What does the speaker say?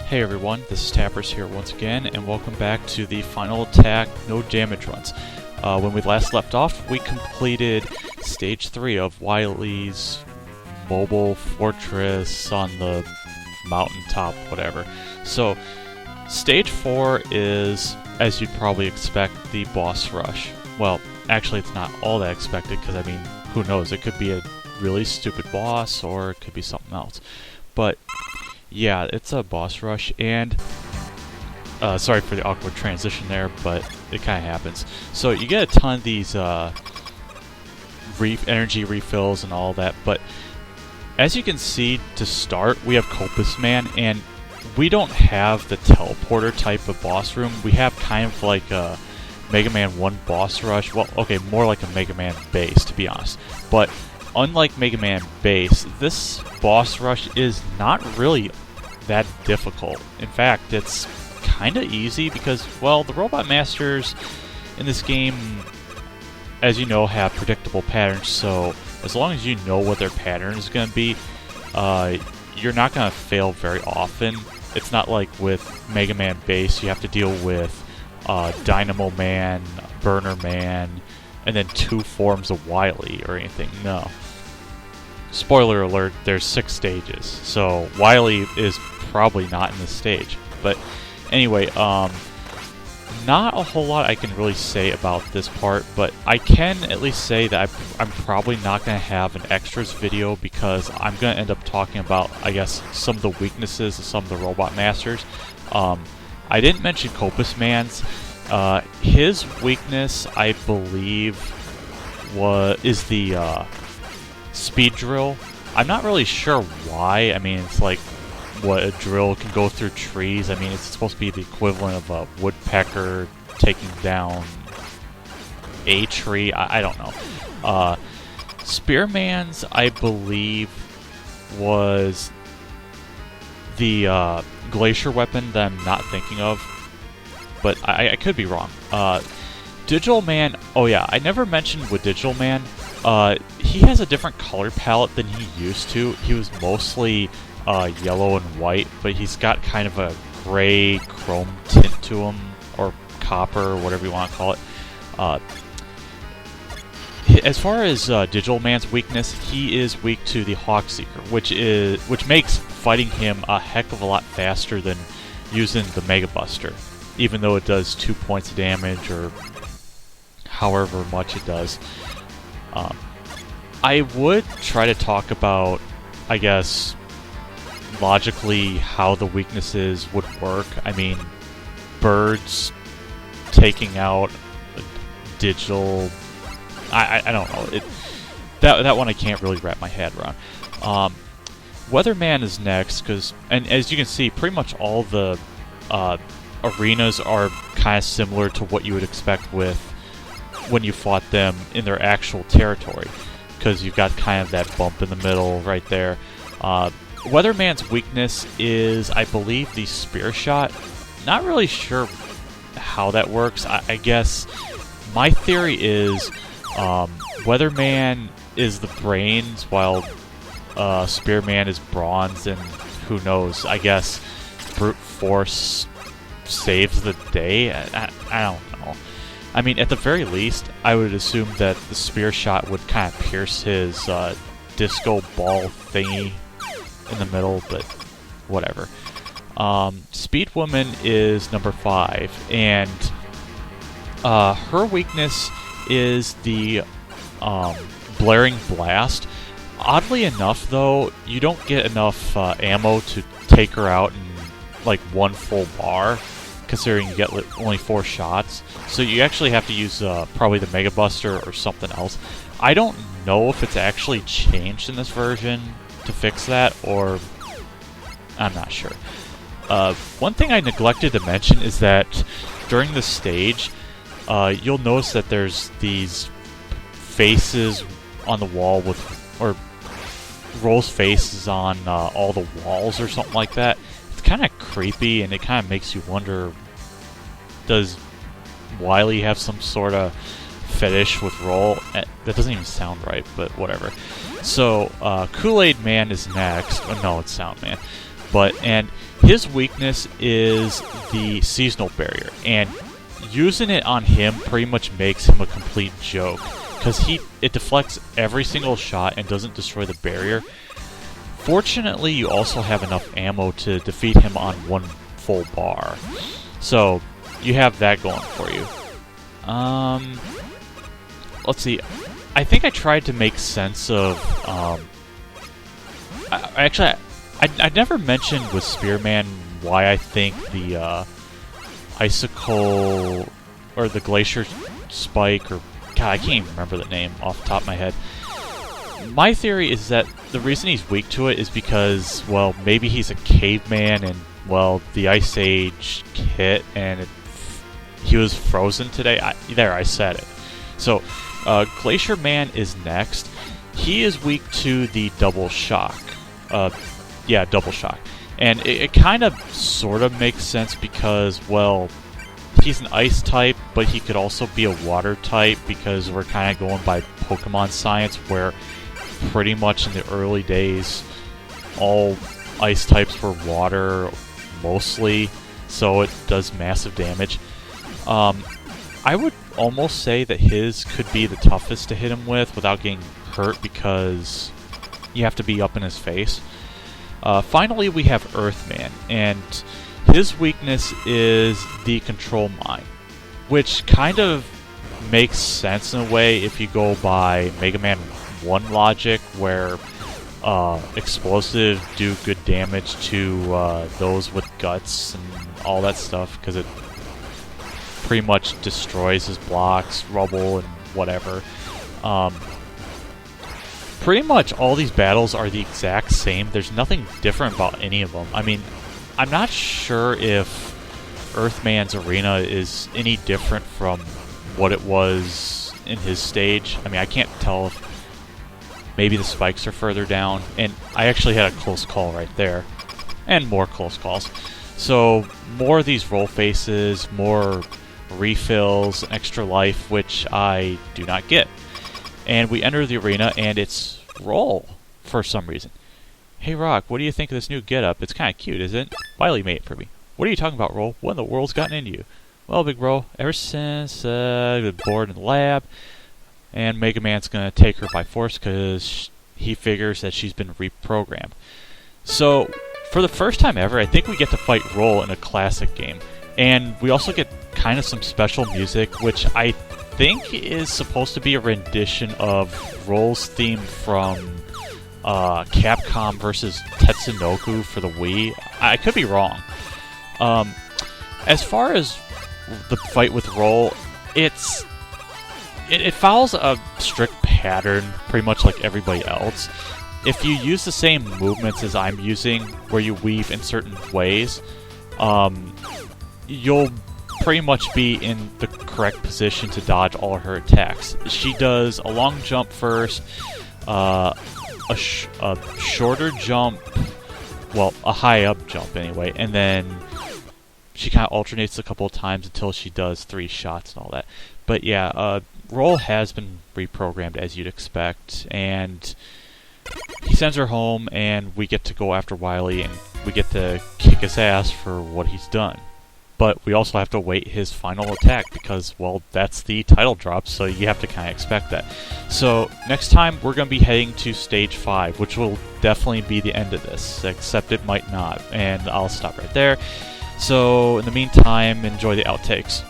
Hey everyone, this is Tappers here once again, and welcome back to the final attack no damage runs. When we last left off, we completed Stage 3 of Wily's mobile fortress on the mountaintop, whatever. So, Stage 4 is, as you'd probably expect, the boss rush. Well, actually it's not all that expected, because I mean, who knows, it could be a really stupid boss, or it could be something else. But yeah, it's a boss rush, and sorry for the awkward transition there, but it kind of happens. So you get a ton of these energy refills and all that, but as you can see, to start, we have Copus Man, and we don't have the teleporter type of boss room. We have kind of like a Mega Man 1 boss rush. Well, okay, more like a Mega Man base, to be honest. But unlike Mega Man base, this boss rush is not really that difficult. In fact, it's kind of easy because, well, the Robot Masters in this game, as you know, have predictable patterns, so as long as you know what their pattern is going to be, you're not going to fail very often. It's not like with Mega Man base, you have to deal with Dynamo Man, Burner Man, and then 2 forms of Wily or anything. No. Spoiler alert, there's 6 stages, so Wily is probably not in this stage. But anyway, not a whole lot I can really say about this part, but I can at least say that I'm probably not going to have an extras video because I'm going to end up talking about, I guess, some of the weaknesses of some of the Robot Masters. I didn't mention Copus Man's. His weakness, I believe, is the speed drill. I'm not really sure why. I mean, it's like what a drill can go through trees. I mean, it's supposed to be the equivalent of a woodpecker taking down a tree. I don't know. Spearman's, I believe, was the glacier weapon that I'm not thinking of, but I could be wrong. Digital Man, oh yeah, I never mentioned with Digital Man, he has a different color palette than he used to. He was mostly yellow and white, but he's got kind of a gray chrome tint to him, or copper, or whatever you want to call it. As far as Digital Man's weakness, he is weak to the Hawkseeker, which makes fighting him a heck of a lot faster than using the Mega Buster, even though it does 2 points of damage, or however much it does. I would try to talk about, I guess, logically how the weaknesses would work. I mean, birds taking out digital... I don't know. That one I can't really wrap my head around. Weatherman is next, and as you can see, pretty much all the arenas are kind of similar to what you would expect with when you fought them in their actual territory, because you've got kind of that bump in the middle right there. Weatherman's weakness is, I believe, the spear shot. Not really sure how that works. I guess my theory is Weatherman is the brains, while Spearman is bronze, and who knows, I guess brute force saves the day? I don't know. I mean, at the very least, I would assume that the spear shot would kind of pierce his disco ball thingy in the middle, but whatever. Speed Woman is number 5, and her weakness is the Blaring Blast. Oddly enough, though, you don't get enough ammo to take her out in like one full bar, considering you get only 4 shots. So you actually have to use probably the Mega Buster or something else. I don't know if it's actually changed in this version to fix that, or I'm not sure. One thing I neglected to mention is that during this stage, you'll notice that there's these faces on the wall or Rose faces on all the walls or something like that. It's kind of creepy, and it kind of makes you wonder, does Wily have some sort of fetish with Roll? That doesn't even sound right, but whatever. So, Kool-Aid Man is next. Oh, no, it's Sound Man. And his weakness is the seasonal barrier, and using it on him pretty much makes him a complete joke, because it deflects every single shot and doesn't destroy the barrier. Fortunately, you also have enough ammo to defeat him on one full bar, so you have that going for you. Let's see. I think I tried to make sense of. I never mentioned with Spearman why I think the icicle or the glacier spike, or God, I can't even remember the name off the top of my head. My theory is that the reason he's weak to it is because, well, maybe he's a caveman and, well, the Ice Age hit and he was frozen today. I said it. So, Glacier Man is next. He is weak to the double shock. Double shock. And it kind of sort of makes sense because, well, he's an ice type, but he could also be a water type because we're kind of going by Pokemon science, where pretty much in the early days, all ice types were water mostly, so it does massive damage. I would almost say that his could be the toughest to hit him with without getting hurt because you have to be up in his face. Finally, we have Earthman, and his weakness is the Control Mine, which kind of makes sense in a way if you go by Mega Man 1 logic, where explosives do good damage to those with guts and all that stuff, because it pretty much destroys his blocks, rubble, and whatever. Pretty much all these battles are the exact same. There's nothing different about any of them. I mean, I'm not sure if Earthman's arena is any different from what it was in his stage. I mean, I can't tell if maybe the spikes are further down. And I actually had a close call right there. And more close calls. So, more of these roll faces, more refills, extra life, which I do not get. And we enter the arena, and it's Roll for some reason. Hey Rock, what do you think of this new getup? It's kind of cute, isn't it? Wily made it for me. What are you talking about, Roll? What in the world's gotten into you? Well, big bro, ever since I've been bored in the lab, and Mega Man's gonna take her by force because he figures that she's been reprogrammed. So, for the first time ever, I think we get to fight Roll in a classic game. And we also get kind of some special music, which I think is supposed to be a rendition of Roll's theme from Capcom versus Tetsunoku for the Wii. I could be wrong. As far as the fight with Roll, it follows a strict pattern, pretty much like everybody else. If you use the same movements as I'm using, where you weave in certain ways, you'll pretty much be in the correct position to dodge all her attacks. She does a long jump first, a shorter jump, well, a high up jump anyway, and then she kind of alternates a couple of times until she does 3 shots and all that. But yeah, Roll has been reprogrammed as you'd expect, and he sends her home, and we get to go after Wily, and we get to kick his ass for what he's done. But we also have to wait his final attack because, well, that's the title drop, so you have to kind of expect that. So, next time, we're going to be heading to Stage 5, which will definitely be the end of this, except it might not. And I'll stop right there. So, in the meantime, enjoy the outtakes.